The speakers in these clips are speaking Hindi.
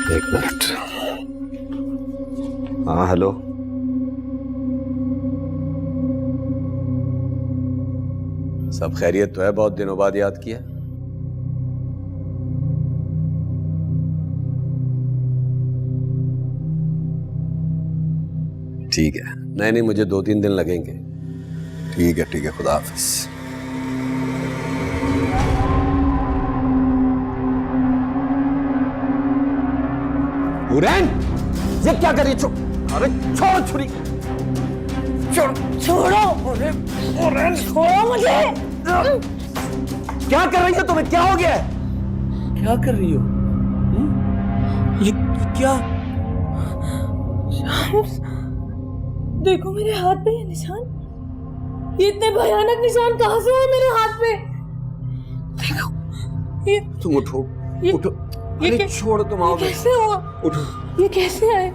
एक मिनट। हाँ हेलो। सब खैरियत तो है? बहुत दिनों बाद याद किया। ठीक है। नहीं नहीं, मुझे 2-3 दिन लगेंगे। ठीक है, खुदा हाफिज। हुरैन, ये क्या कर रही है? अरे छोड़ छुरी। छोड़ो। हुरैन, छोड़ो मुझे। क्या कर रही हो? तुम्हें क्या हो गया है? क्या कर रही हो? ये क्या? शाम्स, देखो मेरे हाथ पे ये निशान। ये इतने भयानक निशान कहाँ से आए मेरे हाथ पे? देखो ये। तुम उठो, उठो। अरे छोड़, तुम ये आओगे। कैसे हुआ? उठो। ये कैसे आए?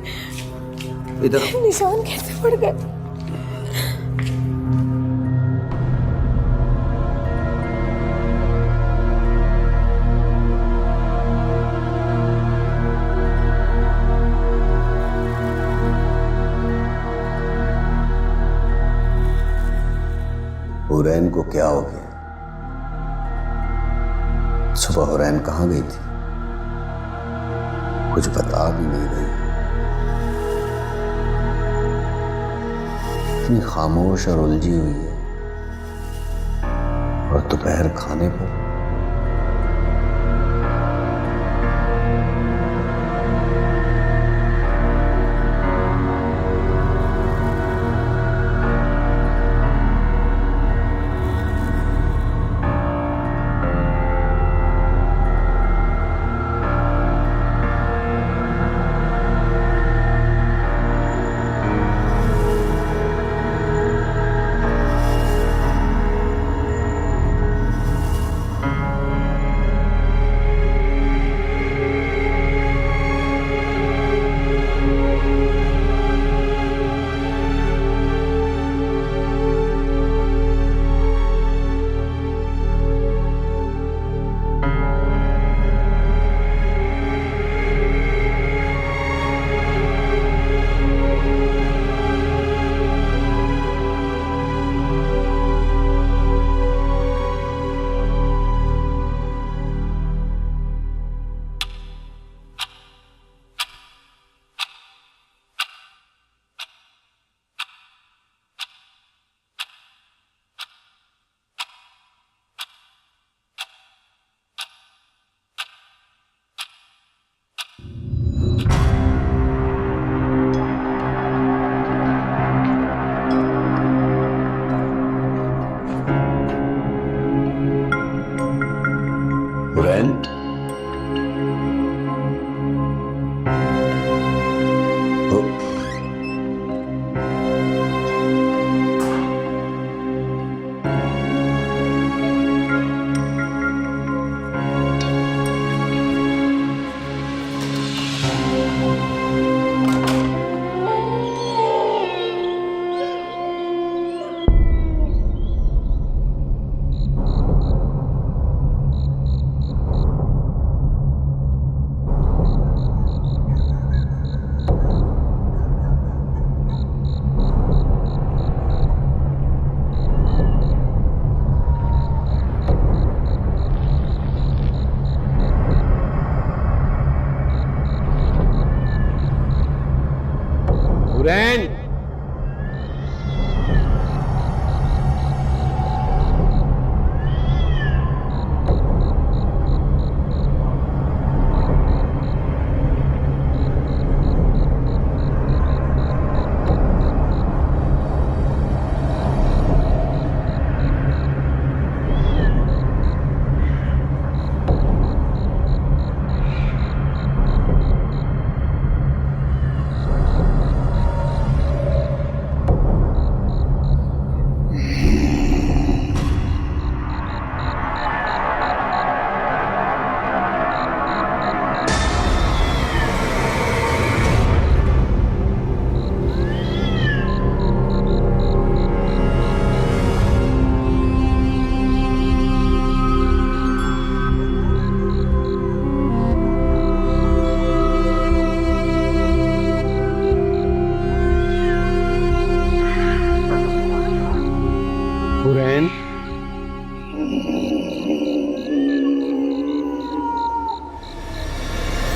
इधर। ये निशान कैसे पड़ गए? हुरैन को क्या हो गया? सुबह हुरैन कहाँ गई थी? कुछ बता भी नहीं रही। इतनी खामोश और उलझी हुई है। और दोपहर खाने पर हुरैन, हुरैन।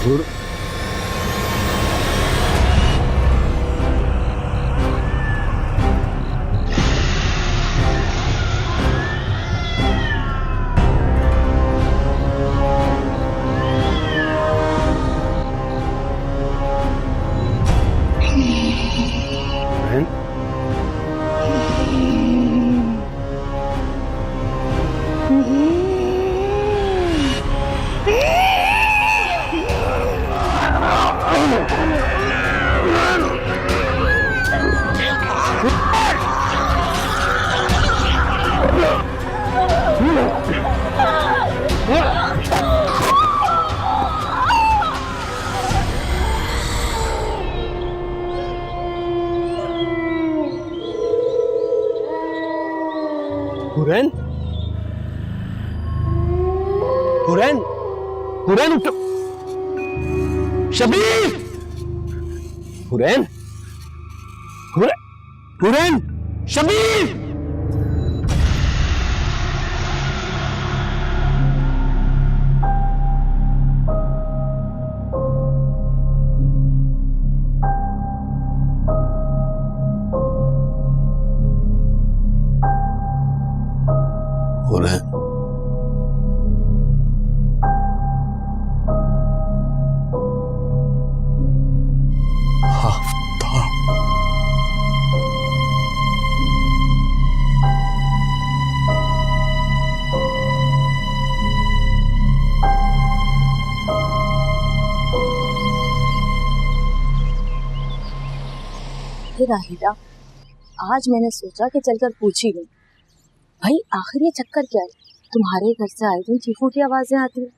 हुर- बहन, हुरैन, हुरैन, हुरैन उठो। शबीर, हुरैन, हुरैन, हुरैन, शबीर। हुरैन, आफ्ताब, हे राहिला, आज मैंने सोचा कि चलकर पूछ ही लूं। भाई आखिर ये चक्कर क्या है? तुम्हारे घर से आए दिन चीखों की आवाजें आती हैं।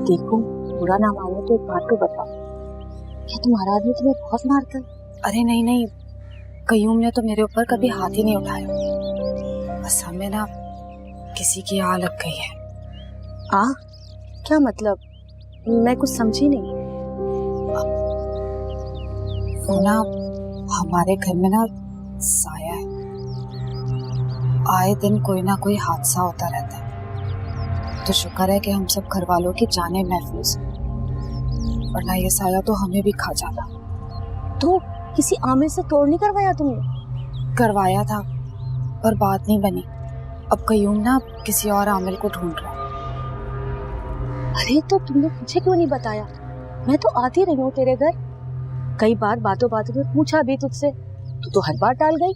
देखो, बुरा ना मानो तो एक बात तो बताओ, क्या तुम्हारा आदमी तुम्हें बहुत मारता है? अरे नहीं नहीं, कयूम ने तो मेरे ऊपर कभी हाथ ही नहीं उठाया। बस हमें ना किसी की आह लग गई है। आह? क्या मतलब? मैं कुछ समझी नहीं। वो ना हमारे घर में ना साया है। आए दिन कोई ना कोई हादसा होता रहता है, तो शुक्र है कि हम सब घर वालों की जाने महफूज हैं, वरना ये साया तो हमें भी खा जाता। तो किसी आमिर से तोड़ नहीं करवाया तुमने? करवाया था पर बात नहीं बनी। अब कयूम ना किसी और आमिल को ढूंढ रहा है। अरे तो तुमने मुझे क्यों नहीं बताया? मैं तो आती रही हूँ तेरे घर, कई बार बातों बातों में पूछा भी तुझसे, तो हर बार टाल गई।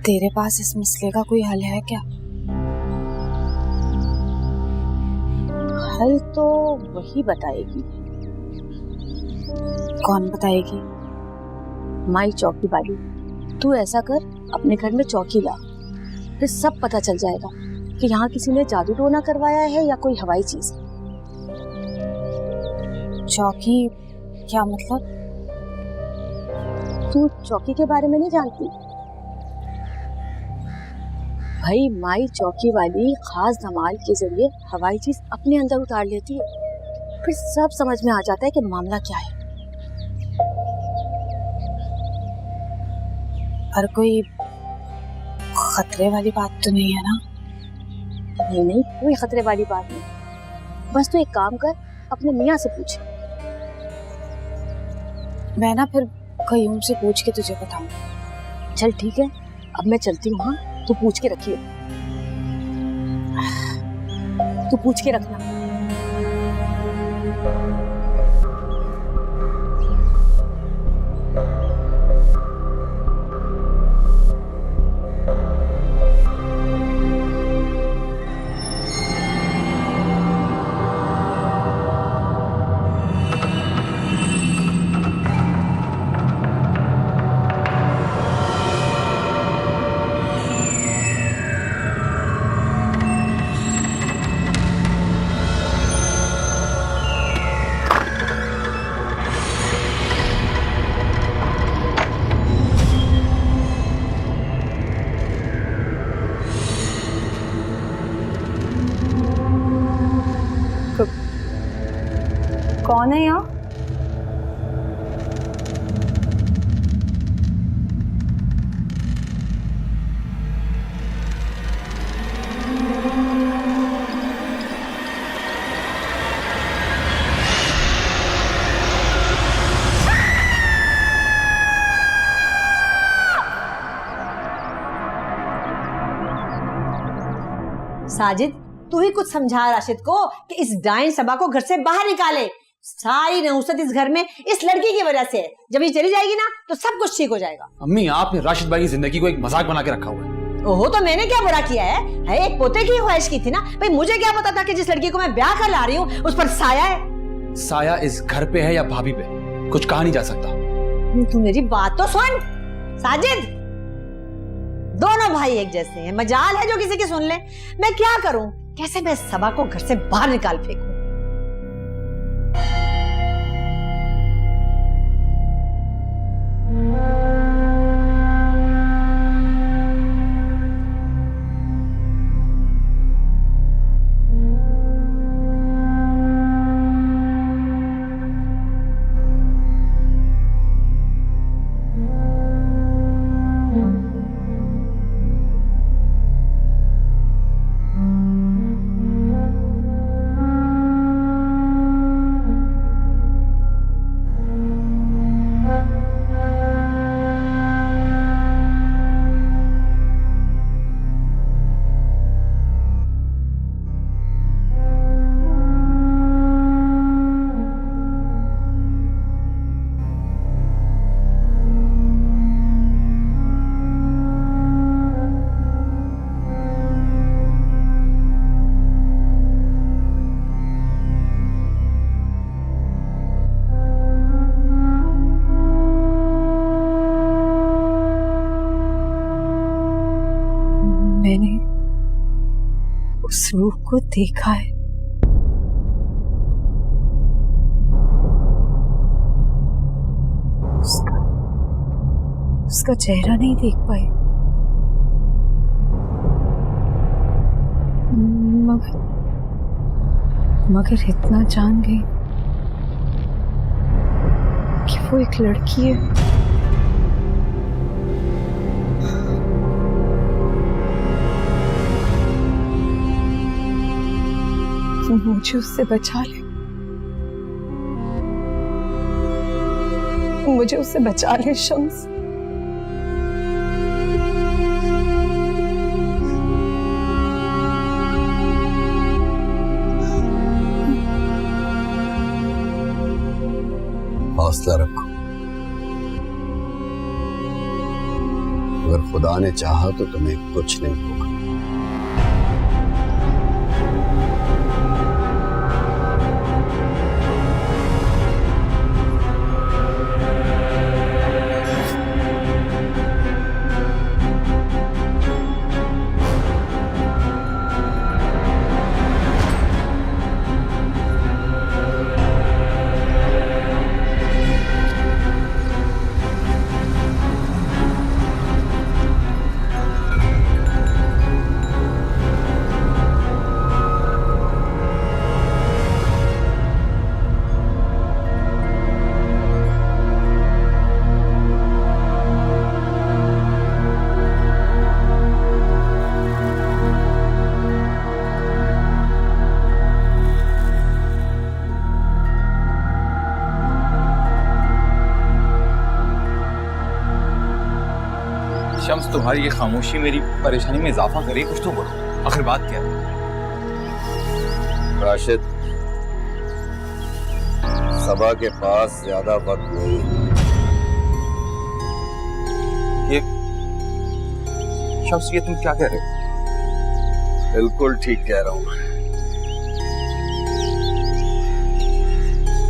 तेरे पास इस मसले का कोई हल है क्या? हल तो वही बताएगी। कौन बताएगी? माई चौकी वाली। तू ऐसा कर, अपने घर में चौकी ला, फिर सब पता चल जाएगा कि यहाँ किसी ने जादू टोना करवाया है या कोई हवाई चीज। चौकी? क्या मतलब? तू चौकी के बारे में नहीं जानती? भाई माई चौकी वाली खास धमाल के जरिए हवाई चीज अपने अंदर उतार लेती है, फिर सब समझ में आ जाता है कि मामला क्या है। और कोई खतरे वाली बात तो नहीं है ना? नहीं नहीं, कोई खतरे वाली बात नहीं। बस तू एक काम कर, अपने मियाँ से पूछ। मैं ना फिर कयूम से पूछ के तुझे बताऊं। चल ठीक है, अब मैं चलती हूँ। हाँ, तू पूछ के रखिए, तू पूछ के रखना। कौन है यहाँ? साजिद, तू ही कुछ समझा राशिद को कि इस डाइन सबा को घर से बाहर निकाले। सारी नहुसत इस घर में इस लड़की की वजह से है। जब ये चली जाएगी ना तो सब कुछ ठीक हो जाएगा। अम्मी, आपने राशिद भाई की जिंदगी को एक मजाक बना के रखा हुआ है। ओहो, तो मैंने क्या बुरा किया है? एक पोते की ख्वाहिश की थी ना भाई। मुझे क्या पता था कि जिस लड़की को मैं ब्याह कर ला रही हूँ उस पर साया है। साया इस घर पे है या भाभी पे, कुछ कहा नहीं जा सकता। तू मेरी बात तो सुन साजिद, दोनों भाई एक जैसे हैं। मजाल है जो किसी की सुन ले। मैं क्या करूं? कैसे मैं सबा को घर से बाहर निकाल फेंकूं? मैंने उस रूह को देखा है। उसका चेहरा नहीं देख पाए, मगर इतना जान गई कि वो एक लड़की है। मुझे उससे बचा ले, मुझे उससे बचा ले शम्स। हौसला रखो, अगर खुदा ने चाहा तो तुम्हें कुछ नहीं होगा। शम्स, तुम्हारी ये खामोशी मेरी परेशानी में इजाफा करे। कुछ तो बोलो, आखिर बात क्या है? राशिद, सबा के पास ज्यादा वक्त नहीं। ये शम्स, ये तुम क्या कह रहे हो? बिल्कुल ठीक कह रहा हूं मैं।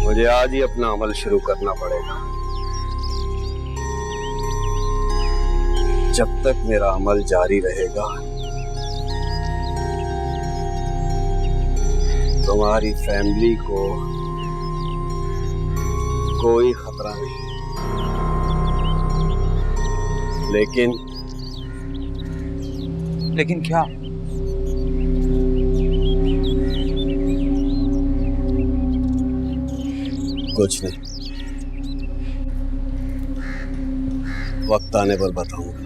मुझे आज ही अपना अमल शुरू करना पड़ेगा। जब तक मेरा अमल जारी रहेगा तुम्हारी फैमिली को कोई खतरा नहीं। लेकिन क्या? कुछ नहीं, वक्त आने पर बताऊंगा।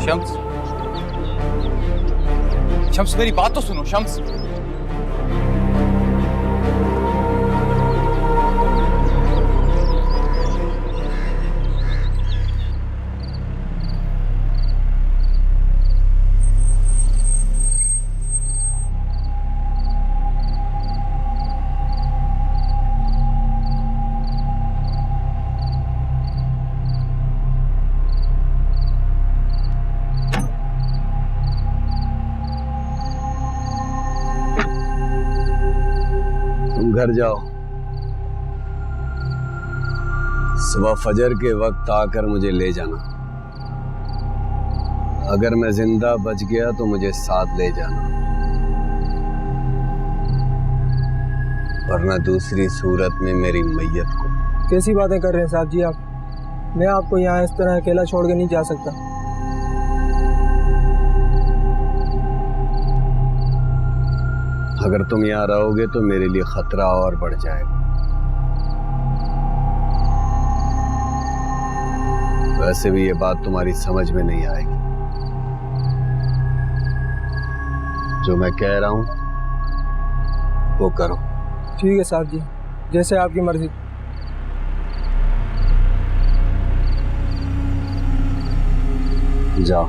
शम्स, शम्स, मेरी बात तो सुनो शम्स। घर जाओ, सुबह फजर के वक्त आकर मुझे ले जाना। अगर मैं जिंदा बच गया तो मुझे साथ ले जाना, वरना दूसरी सूरत में मेरी मैयत को। कैसी बातें कर रहे हैं साहब जी आप? मैं आपको यहाँ इस तरह अकेला छोड़ के नहीं जा सकता। अगर तुम यहाँ रहोगे तो मेरे लिए खतरा और बढ़ जाएगा। वैसे भी ये बात तुम्हारी समझ में नहीं आएगी। जो मैं कह रहा हूं वो करो। ठीक है साहब जी, जैसे आपकी मर्जी। जाओ।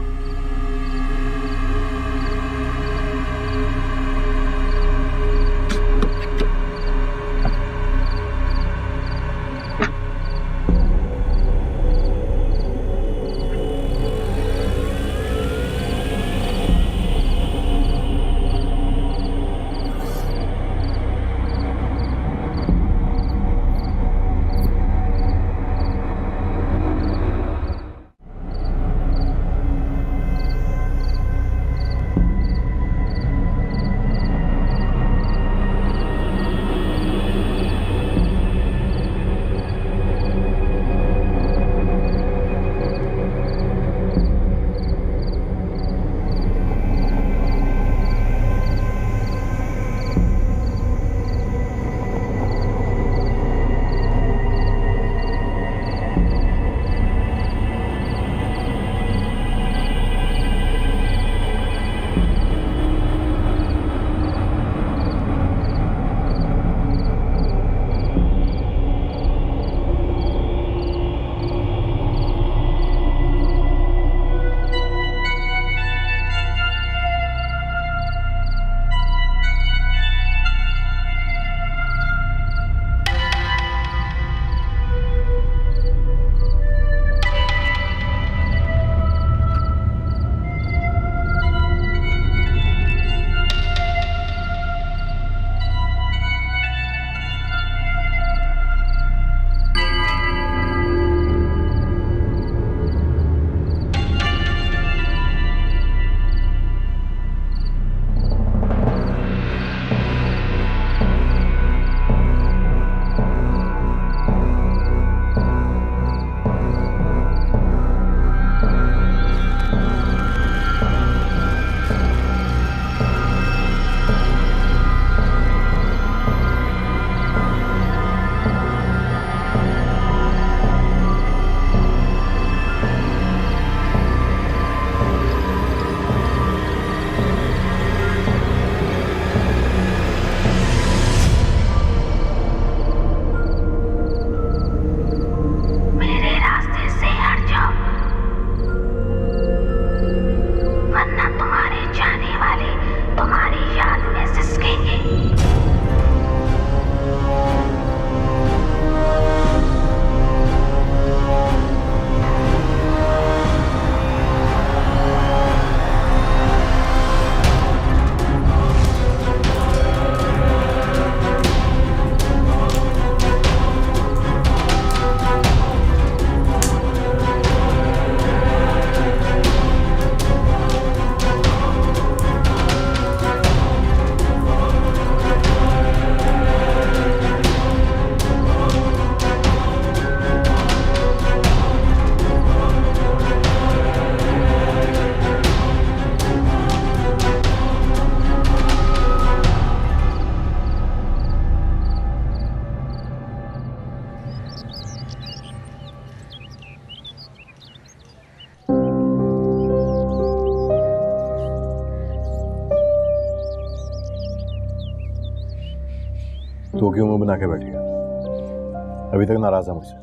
तो क्यों मुंह बना के बैठी है? अभी तक नाराज है मुझसे।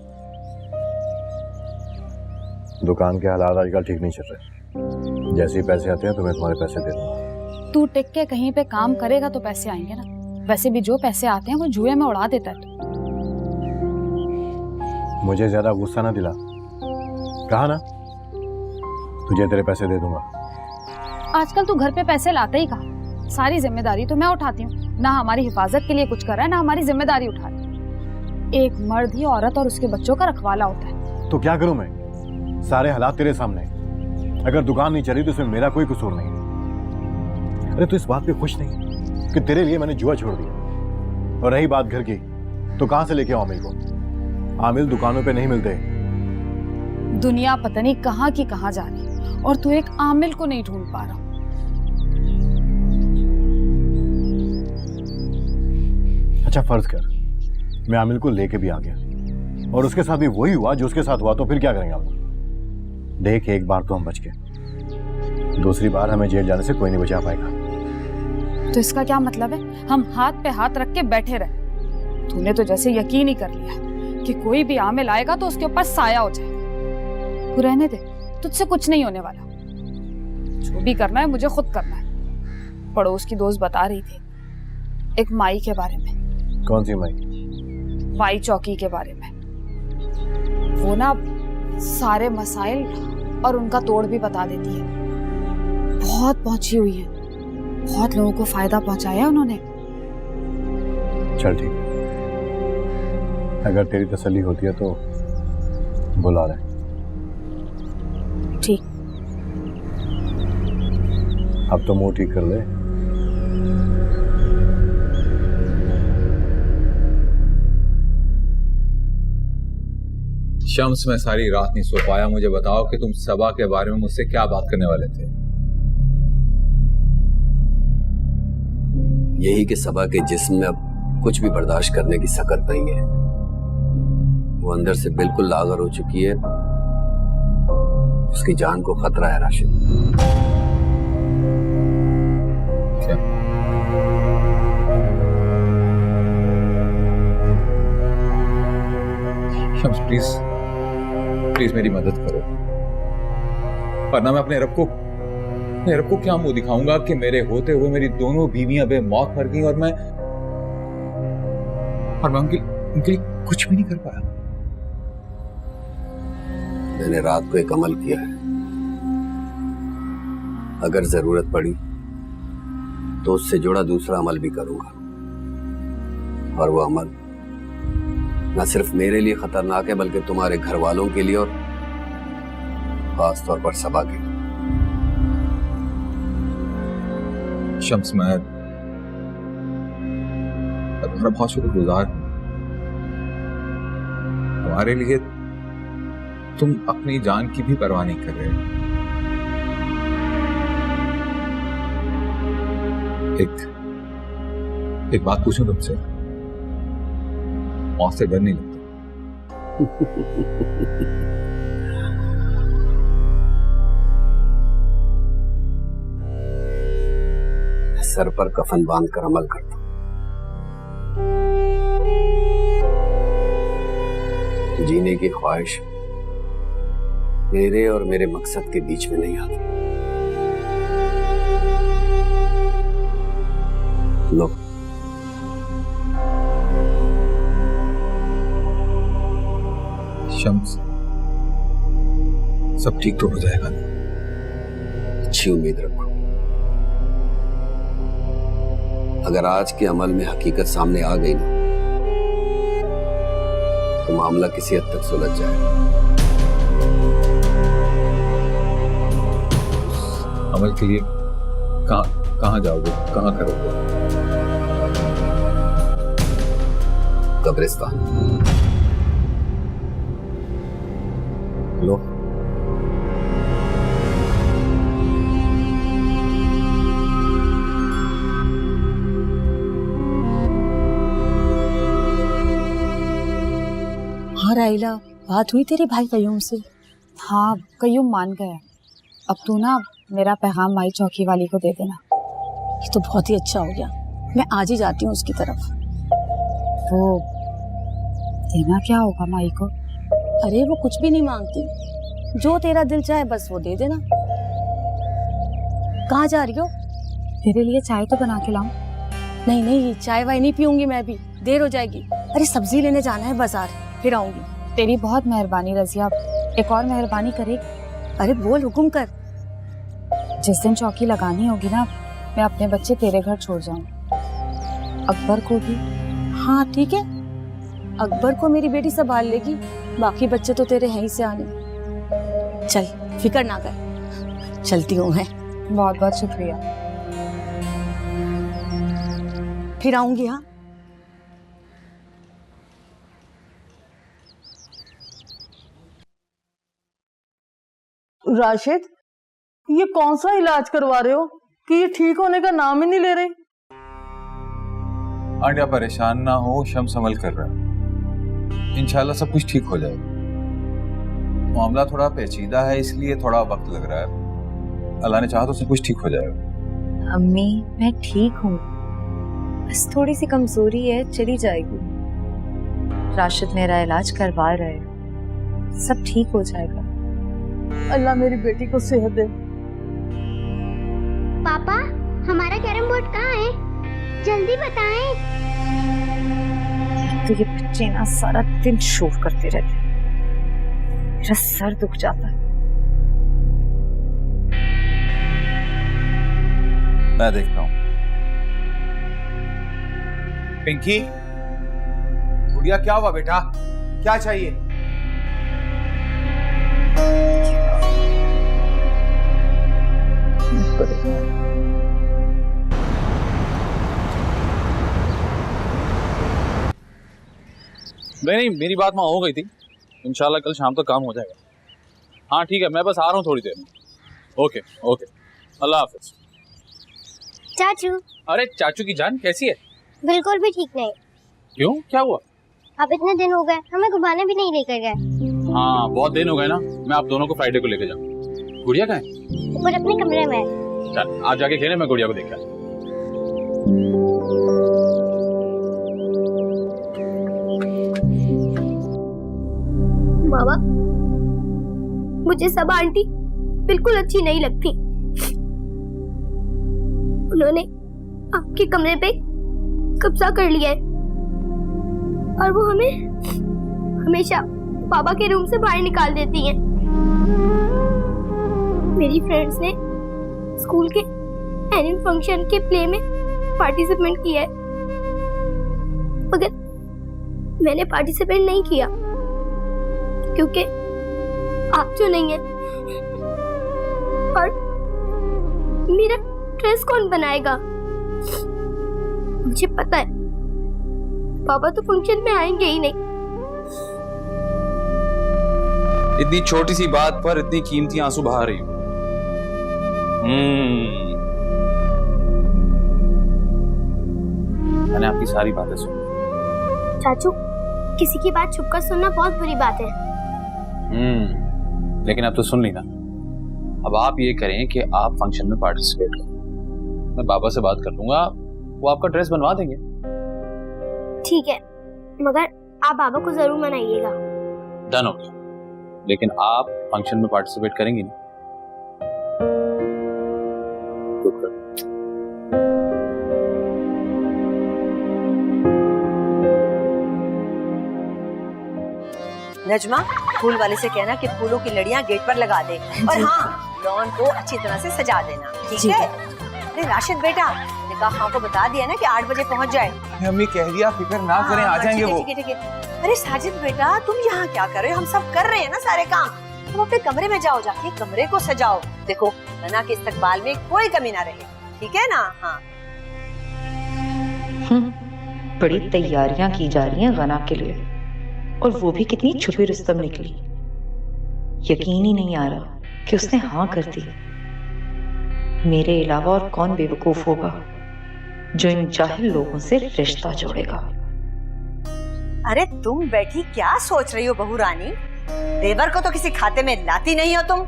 दुकान के हालात आजकल ठीक नहीं चल रहे। जैसे ही पैसे आते हैं तो मैं तुम्हारे पैसे दे दूंगा। तू टिक के कहीं पे काम करेगा तो पैसे आएंगे ना। वैसे भी जो पैसे आते हैं वो जुए में उड़ा देता है। मुझे ज्यादा गुस्सा ना दिला, कहा ना तुझे तेरे पैसे दे दूंगा। आजकल तू घर पे पैसे लाता ही कहा। सारी जिम्मेदारी तो मैं उठाती हूँ। ना हमारी हिफाजत के लिए कुछ कर रहा है, ना हमारी जिम्मेदारी उठा रहा है। एक मर्द ही औरत और उसके बच्चों का रखवाला होता है। तो क्या करूं मैं? सारे हालात तेरे सामने। अगर दुकान नहीं चली तो इसमें मेरा कोई कसूर नहीं। अरे तू इस बात पे खुश नहीं कि तेरे लिए मैंने जुआ छोड़ दिया? और रही बात घर की, तो कहां से लेके आऊं आमिल को? आमिल दुकानों पे नहीं मिलते। दुनिया पता नहीं कहां की कहां जा रही और तू एक आमिल को नहीं ढूंढ पा रहा। अच्छा फर्ज कर मैं आमिल को लेके भी आ गया और उसके साथ भी वही हुआ जो उसके साथ हुआ, तो फिर क्या करेंगे हम? देख, एक बार तो हम बच गए, दूसरी बार हमें जेल जाने से कोई नहीं बचा पाएगा। तो इसका क्या मतलब है? हम हाथ पे हाथ रख के बैठे रहे? तूने तो जैसे यकीन ही कर लिया कि कोई भी आमिल आएगा तो उसके ऊपर साया हो जाएगा। तू रहने दे, तुझसे कुछ नहीं होने वाला। जो भी करना है मुझे खुद करना है। पड़ोस की दोस्त बता रही थी एक माई के बारे में। कौन सी माई? माई चौकी के बारे में। वो ना सारे मसाइल और उनका तोड़ भी बता देती है। बहुत पहुंची हुई है, बहुत लोगों को फायदा पहुंचाया उन्होंने। चल ठीक है, अगर तेरी तसल्ली होती है तो बुला ले। ठीक। अब तो मुंह ठीक कर ले। शम्स, मैं सारी रात नहीं सो पाया। मुझे बताओ कि तुम सबा के बारे में मुझसे क्या बात करने वाले थे? यही कि सबा के जिस्म में अब कुछ भी बर्दाश्त करने की सकत नहीं है। वो अंदर से बिल्कुल लागर हो चुकी है। उसकी जान को खतरा है राशिद। क्या? शम्स प्लीज प्लीज मेरी मदद करो, वरना मैं अपने रब को क्या मुंह दिखाऊंगा कि मेरे होते हुए मेरी दोनों बीवियां बेमौत मर गई और मैं उनके लिए कुछ भी नहीं कर पाया। मैंने रात को एक अमल किया है, अगर जरूरत पड़ी तो उससे जुड़ा दूसरा अमल भी करूंगा। और वो अमल न सिर्फ मेरे लिए खतरनाक है बल्कि तुम्हारे घर वालों के लिए और खास तौर पर सबा के लिए। शम्स, मैं तुम्हारा बहुत शुक्रगुजार हूं। हमारे लिए तुम अपनी जान की भी परवाह नहीं कर रहे। एक बात पूछूं तुमसे? मौत से डर नहीं लगता? सर पर कफन बांधकर अमल करता। जीने की ख्वाहिश मेरे और मेरे मकसद के बीच में नहीं आती। लो, शम्स, सब ठीक तो हो जाएगा ना? अच्छी उम्मीद रखो। अगर आज के अमल में हकीकत सामने आ गई ना तो मामला किसी हद तक सुलझ जाएगा। अमल के लिए कहां जाओगे, कहां करोगे? कब्रिस्तान। लो, हाँ राइला, बात हुई तेरे भाई कयूम से? हाँ, कयूम मान गया। अब तू ना मेरा पैगाम माई चौकी वाली को दे देना। ये तो बहुत ही अच्छा हो गया, मैं आज ही जाती हूँ उसकी तरफ। वो देना क्या होगा माई को? अरे वो कुछ भी नहीं मांगती, जो तेरा दिल चाहे बस वो दे देना। कहाँ जा रही हो? तेरे लिए चाय तो बना के लाऊं? नहीं नहीं, चाय वाय नहीं पीऊंगी मैं भी, देर हो जाएगी। अरे सब्जी लेने जाना है बाजार, फिर आऊंगी। तेरी बहुत मेहरबानी रजिया, एक और मेहरबानी करेगी? अरे बोल, हुक्म कर। जिस दिन चौकी लगानी होगी ना, मैं अपने बच्चे तेरे घर छोड़ जाऊं। अकबर को भी? हाँ ठीक है, अकबर को मेरी बेटी संभाल लेगी, बाकी बच्चे तो तेरे हैं ही से आने। चल फिक्र ना कर, चलती हूँ मैं। बहुत बहुत शुक्रिया। फिर आऊंगी। हाँ राशिद, ये कौन सा इलाज करवा रहे हो कि ये ठीक होने का नाम ही नहीं ले रहे? आंटी आप परेशान ना हो, शम्स अमल कर रहा है, इंशाल्लाह सब कुछ ठीक हो जाएगा। मामला थोड़ा पेचीदा है इसलिए थोड़ा वक्त लग रहा है, अल्लाह ने चाहा तो सब कुछ ठीक हो जाएगा। अम्मी मैं ठीक हूँ, बस थोड़ी सी कमजोरी है, चली जाएगी। राशिद मेरा इलाज करवा रहे हैं, सब ठीक हो जाएगा। अल्लाह मेरी बेटी को सेहत दे। पापा, हमारा कैरम बोर्ड कहाँ है? जल्दी बताएं। तो ये बच्चे ना सारा दिन शोर करते रहते हैं, मेरा सर दुख जाता है। मैं देखता हूँ। पिंकी, गुड़िया क्या हुआ बेटा, क्या चाहिए? नहीं, मेरी बात वहाँ हो गई थी, इंशाल्लाह कल शाम तक काम हो जाएगा। हाँ ठीक है, मैं बस आ रहा हूँ थोड़ी देर में। ओके ओके, अल्लाह हाफिज। चाचू। अरे चाचू की जान कैसी है? बिल्कुल भी ठीक नहीं। क्यों, क्या हुआ? अब इतने दिन हो गए, हमें घुमाने भी नहीं लेकर गए। हाँ बहुत दिन हो गए ना, मैं आप दोनों को फ्राइडे को लेके जाऊँ। गुड़िया कहाँ है? ऊपर अपने कमरे में है। चल आज जाके खेले, मैं गुड़िया को देख के। बाबा, मुझे सब आंटी बिल्कुल अच्छी नहीं लगती। उन्होंने आपके कमरे पे कब्जा कर लिया है और वो हमें हमेशा पापा के रूम से बाहर निकाल देती हैं। मेरी फ्रेंड्स ने स्कूल के एनुअल फंक्शन के प्ले में पार्टिसिपेट किया है, मगर मैंने पार्टिसिपेट नहीं किया क्योंकि आप जो नहीं है। और मेरा ड्रेस कौन बनाएगा? मुझे पता है पापा तो फंक्शन में आएंगे ही नहीं। इतनी छोटी सी बात पर इतनी कीमती आंसू बहा रही हूँ। मैंने आपकी सारी बातें सुनी। चाचू, किसी की बात छुपकर सुनना बहुत बुरी बात है। लेकिन अब तो सुन ली ना। अब आप ये करें कि आप फंक्शन में पार्टिसिपेट करें, मैं बाबा से बात कर लूंगा, वो आपका ड्रेस बनवा देंगे। ठीक है, मगर आप बाबा को जरूर मनाइएगा। डन हो गया, लेकिन आप फंक्शन में पार्टिसिपेट करेंगी ना? नजमा, फूल वाले से कहना कि फूलों की लड़ियां गेट पर लगा दे और हाँ, लॉन को अच्छी तरह से सजा देना, ठीक है? अरे राशिद बेटा, निकाह खां को बता दिया ना कि 8 बजे पहुंच जाए। अम्मी कह दिया, फिक्र ना करें, आ जाएंगे वो। ठीक है। अरे साजिद बेटा, तुम यहाँ क्या कर रहे हो? हम सब कर रहे हैं ना सारे काम। तुम अपने कमरे में जाओ, जाके कमरे को सजाओ। देखो नना के इस्तकबाल में कोई कमी ना रहे, ठीक है ना? हाँ। बड़ी तैयारियां की जा रही हैं गना के लिए, और वो भी कितनी छुपी रुस्तम निकली। यकीन ही नहीं आ रहा कि उसने हाँ कर दी। मेरे अलावा और कौन बेवकूफ होगा जो इन जाहिल लोगों से रिश्ता जोड़ेगा। अरे तुम बैठी क्या सोच रही हो बहू रानी? देवर को तो किसी खाते में लाती नहीं हो तुम,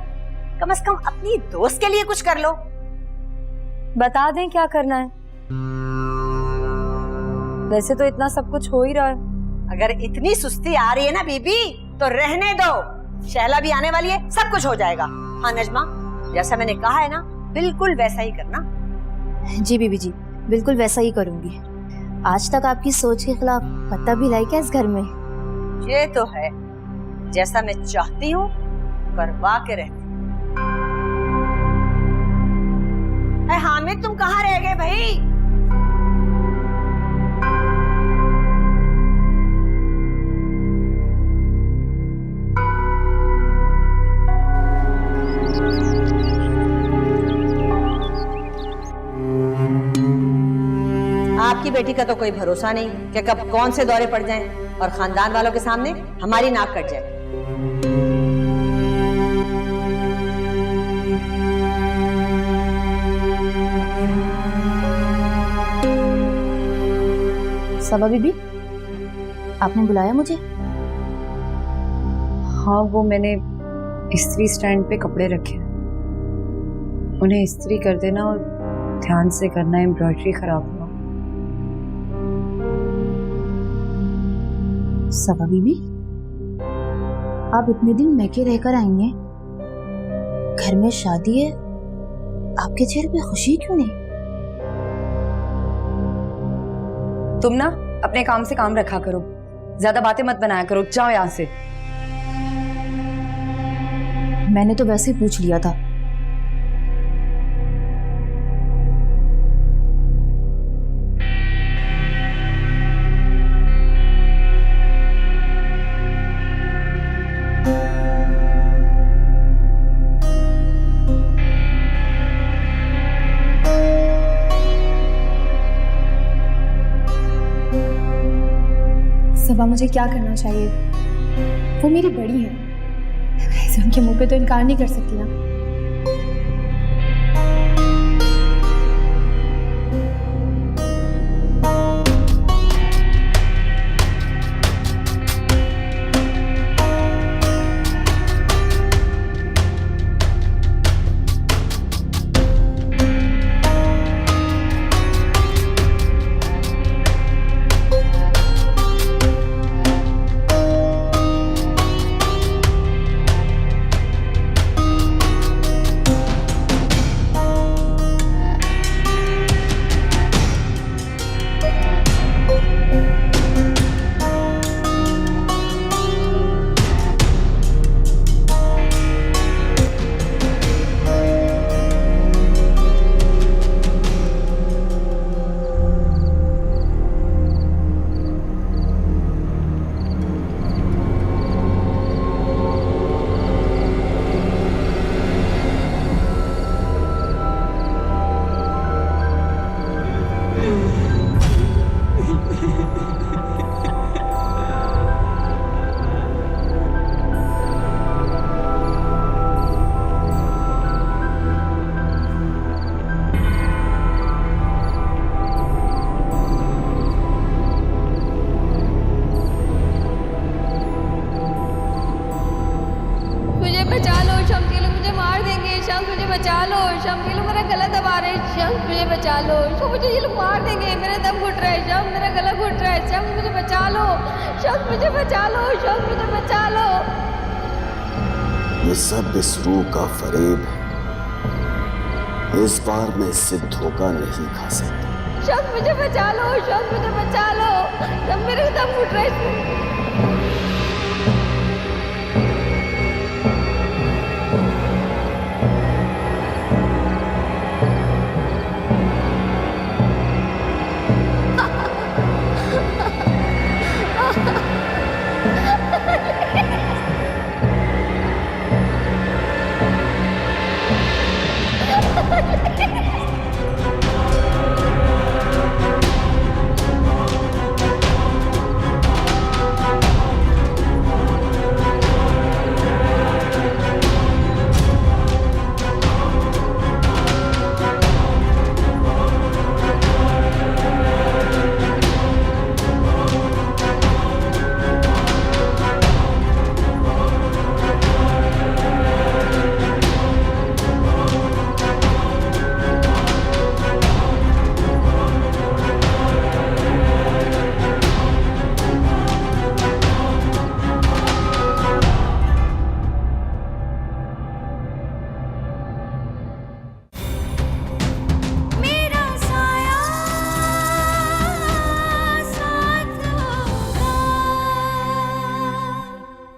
कम से कम अपनी दोस्त के लिए कुछ कर लो। बता दें क्या करना है? वैसे तो इतना सब कुछ हो ही रहा है। अगर इतनी सुस्ती आ रही है ना बीबी, तो रहने दो, शहला भी आने वाली है, सब कुछ हो जाएगा। हाँ नजमा, जैसा मैंने कहा है ना, बिल्कुल वैसा ही करना। जी बीबी जी, बिल्कुल वैसा ही करूंगी। आज तक आपकी सोच के खिलाफ पता भी लाई क्या इस घर में? ये तो है, जैसा मैं चाहती हूँ करवा के रहती। हामिद, तुम कहाँ रह गए भाई? आपकी बेटी का तो कोई भरोसा नहीं कि कब कौन से दौरे पड़ जाएं और खानदान वालों के सामने हमारी नाक कट जाए। सबा बीबी, आपने बुलाया मुझे? हाँ, वो मैंने इस्त्री स्टैंड पे कपड़े रखे, उन्हें इस्त्री कर देना और ध्यान से करना, एम्ब्रॉयडरी खराब हुआ। सबा बीबी, आप इतने दिन मैके रहकर आई हैं, घर में शादी है, आपके चेहरे पे खुशी क्यों नहीं? तुम ना अपने काम से काम रखा करो, ज्यादा बातें मत बनाया करो, जाओ यहाँ से। मैंने तो वैसे ही पूछ लिया था। सबा, मुझे क्या करना चाहिए? वो मेरी बड़ी है, वैसे उनके मुंह पे तो इनकार नहीं कर सकती ना। बचा लो शम, ये लोग मेरा गला दबा रहे हैं शम, मुझे बचा लो शम, मुझे ये लोग मार देंगे, मेरा दम घुट रहा है शम, मेरा गला घुट रहा है शम, मुझे बचा लो शम, मुझे बचा लो शम, मुझे बचा लो। ये सब इस रूह का फरेब है, इस बार मैं इससे धोखा नहीं खा सकता। शम मुझे बचा लो शम, मुझे बचा लो शम, मेरे दम घुट रहा है। Ha ha ha!